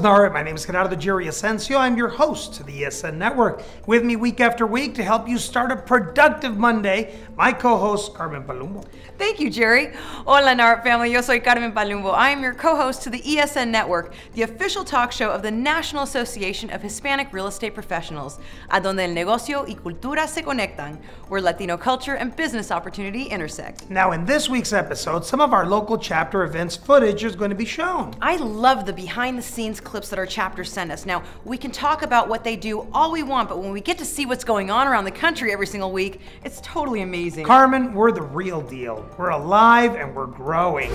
NAREP. My name is Gerardo Jerry Asensio. I'm your host to the ESN Network. With me week after week to help you start a productive Monday, my co-host, Carmen Palumbo. Thank you, Jerry. Hola, NAREP family. Yo soy Carmen Palumbo. I am your co-host to the ESN Network, the official talk show of the National Association of Hispanic Real Estate Professionals, a donde el negocio y cultura se conectan, where Latino culture and business opportunity intersect. Now, in this week's episode, some of our local chapter events footage is going to be shown. I love the behind-the-scenes clips that our chapters send us. Now, we can talk about what they do all we want, but when we get to see what's going on around the country every single week, it's totally amazing. Carmen, we're the real deal. We're alive and we're growing.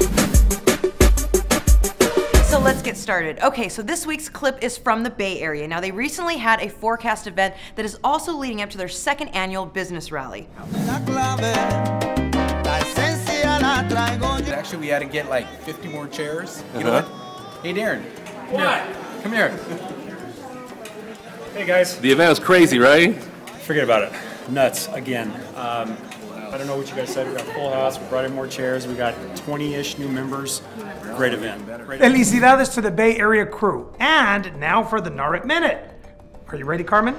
So let's get started. Okay, so this week's clip is from the Bay Area. Now, they recently had a forecast event that is also leading up to their second annual business rally. Actually, we had to get like 50 more chairs. You know what? Hey, Darren. What? Come here. Hey, guys. The event was crazy, right? Forget about it. Nuts, again. I don't know what you guys said. We got a full house. We brought in more chairs. We got 20-ish new members. Great event. Felicidades to the Bay Area crew. And now for the NAREP Minute. Are you ready, Carmen?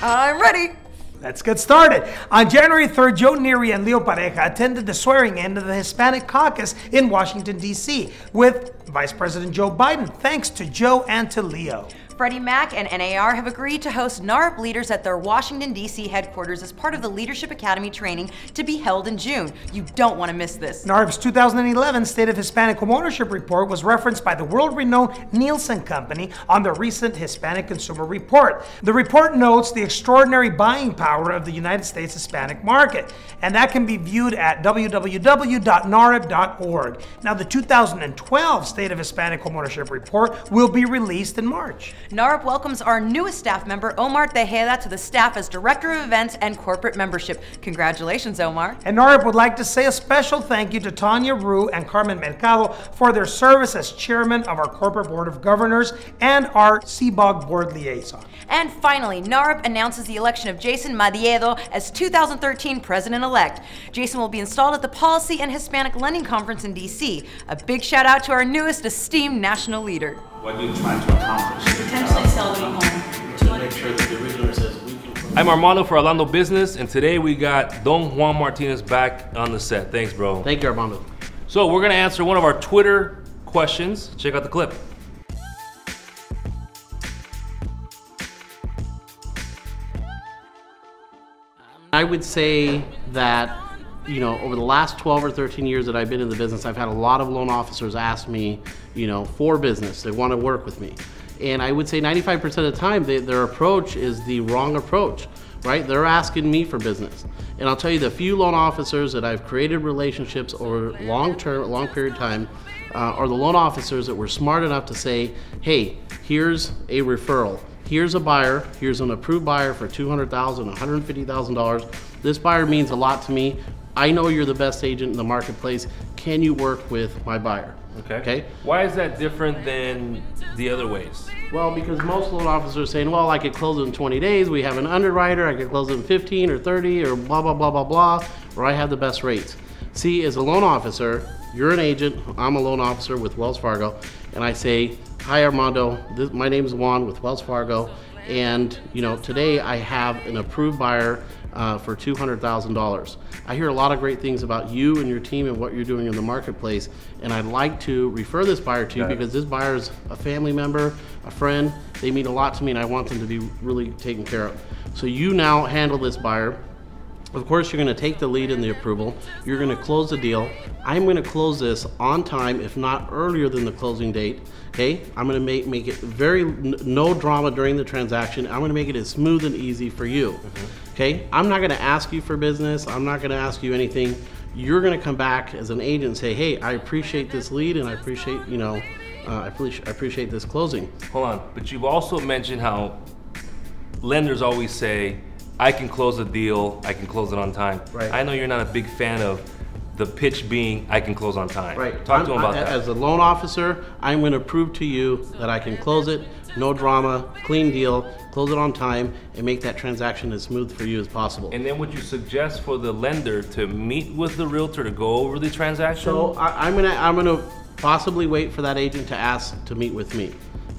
I'm ready. Let's get started. On January 3rd, Joe Neary and Leo Pareja attended the swearing-in of the Hispanic Caucus in Washington, D.C. with Vice President Joe Biden. Thanks to Joe and to Leo. Freddie Mac and NAR have agreed to host NAREP leaders at their Washington, D.C. headquarters as part of the Leadership Academy training to be held in June. You don't want to miss this. NAREP's 2011 State of Hispanic Homeownership Report was referenced by the world-renowned Nielsen Company on the recent Hispanic Consumer Report. The report notes the extraordinary buying power of the United States Hispanic market, and that can be viewed at www.narep.org. Now, the 2012 State of Hispanic Homeownership Report will be released in March. NAREP welcomes our newest staff member, Omar Tejeda, to the staff as Director of Events and Corporate Membership. Congratulations, Omar. And NAREP would like to say a special thank you to Tanya Rue and Carmen Mercado for their service as Chairman of our Corporate Board of Governors and our CBOG Board Liaison. And finally, NAREP announces the election of Jason Madiedo as 2013 President-elect. Jason will be installed at the Policy and Hispanic Lending Conference in D.C. A big shout out to our newest esteemed national leader. What are you trying to accomplish? Potentially sell the home. To make sure that the original says we can. I'm Armando for Orlando Business, and today we got Don Juan Martinez back on the set. Thanks, bro. Thank you, Armando. So we're gonna answer one of our Twitter questions. Check out the clip. I would say that, you know, over the last 12 or 13 years that I've been in the business, I've had a lot of loan officers ask me, you know, for business. They want to work with me. And I would say 95% of the time, their approach is the wrong approach, right? They're asking me for business. And I'll tell you, the few loan officers that I've created relationships over long period of time, are the loan officers that were smart enough to say, hey, here's a referral. Here's a buyer, here's an approved buyer for $200,000, $150,000. This buyer means a lot to me. I know you're the best agent in the marketplace. Can you work with my buyer? Okay. Why is that different than the other ways? Well, because most loan officers are saying, well, I could close it in 20 days. We have an underwriter. I could close it in 15 or 30 or blah, blah, blah, blah, blah, or I have the best rates. See, as a loan officer, you're an agent. I'm a loan officer with Wells Fargo. And I say, hi, Armando. My name is Juan with Wells Fargo. And, you know, today I have an approved buyer for $200,000. I hear a lot of great things about you and your team and what you're doing in the marketplace, and I'd like to refer this buyer to you because this buyer is a family member, a friend. They mean a lot to me, and I want them to be really taken care of. So you now handle this buyer. Of course, you're going to take the lead in the approval. You're going to close the deal. I'm going to close this on time, if not earlier than the closing date. Okay, I'm going to make it no drama during the transaction. I'm going to make it as smooth and easy for you. Okay, I'm not going to ask you for business. I'm not going to ask you anything. You're going to come back as an agent and say, hey, I appreciate this lead and I appreciate, you know, I appreciate this closing. Hold on, but you've also mentioned how lenders always say, I can close a deal, I can close it on time. Right. I know you're not a big fan of the pitch being, I can close on time. Right. Talk to them about that. As a loan officer, I'm going to prove to you that I can close it, no drama, clean deal, close it on time, and make that transaction as smooth for you as possible. And then would you suggest for the lender to meet with the realtor to go over the transaction? So I'm gonna possibly wait for that agent to ask to meet with me.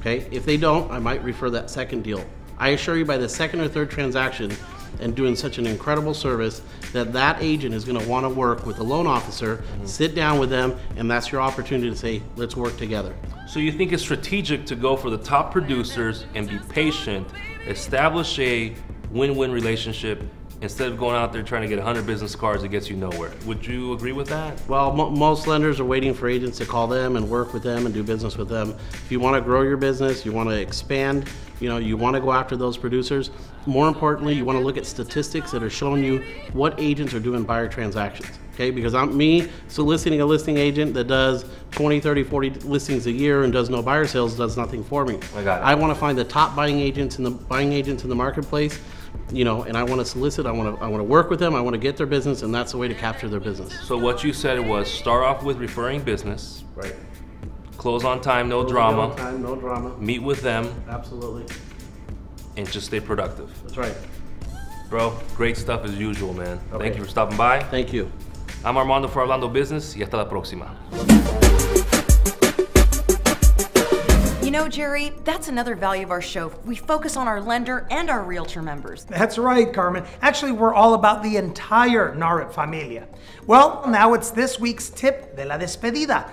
Okay, if they don't, I might refer that second deal. I assure you by the second or third transaction and doing such an incredible service that agent is going to want to work with the loan officer, sit down with them, and that's your opportunity to say, let's work together. So you think it's strategic to go for the top producers and be patient, establish a win-win relationship, instead of going out there trying to get 100 business cards that gets you nowhere. Would you agree with that? Well, most lenders are waiting for agents to call them and work with them and do business with them. If you want to grow your business, you want to expand, you want to go after those producers. More importantly, you want to look at statistics that are showing you what agents are doing buyer transactions. Okay, because me soliciting a listing agent that does 20, 30, 40 listings a year and does no buyer sales does nothing for me. I got it. I want to find the top buying agents in the marketplace, and I want to solicit, I want to work with them, I want to get their business, and that's the way to capture their business. So what you said was start off with referring business. Right. Close on time, no drama. No time, no drama. Meet with them. Absolutely. And just stay productive. That's right. Bro, great stuff as usual, man. Okay. Thank you for stopping by. Thank you. I'm Armando for Hablando Business, y hasta la próxima. You know, Jerry, that's another value of our show. We focus on our lender and our realtor members. That's right, Carmen. Actually, we're all about the entire NAREP familia. Well, now it's this week's tip de la despedida.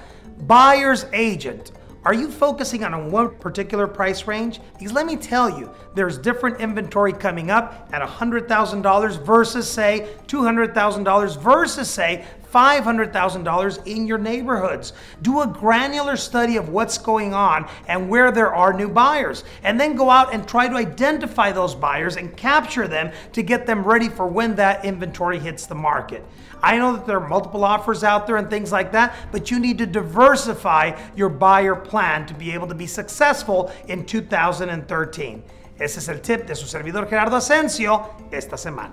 Buyer's agent. Are you focusing on one particular price range? Because let me tell you, there's different inventory coming up at $100,000 versus say $200,000 versus say $500,000 in your neighborhoods. Do a granular study of what's going on and where there are new buyers, and then go out and try to identify those buyers and capture them to get them ready for when that inventory hits the market. I know that there are multiple offers out there and things like that, but you need to diversify your buyer plan to be able to be successful in 2013. Ese es el tip de su servidor Gerardo Asensio esta semana.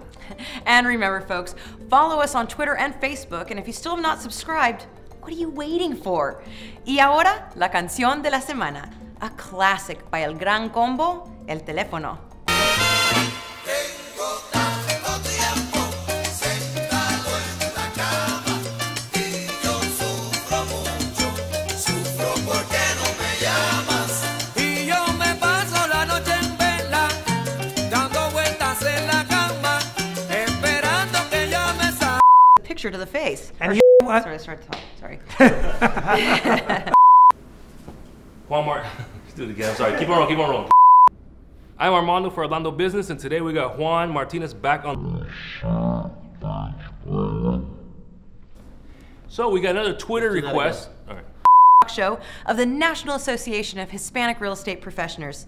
And remember, folks, follow us on Twitter and Facebook, and if you still have not subscribed, what are you waiting for? Y ahora, la canción de la semana, a classic by El Gran Combo, El Teléfono. Picture to the face. And you know what? Sorry. Walmart. Let's do it again. I'm sorry. Keep on rolling. I'm Armando for Hablando Business, and today we got Juan Martinez back on. So we got another Twitter request. All right. Show of the National Association of Hispanic Real Estate Professionals.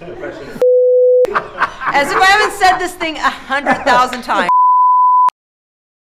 As if I haven't said this thing 100,000 times.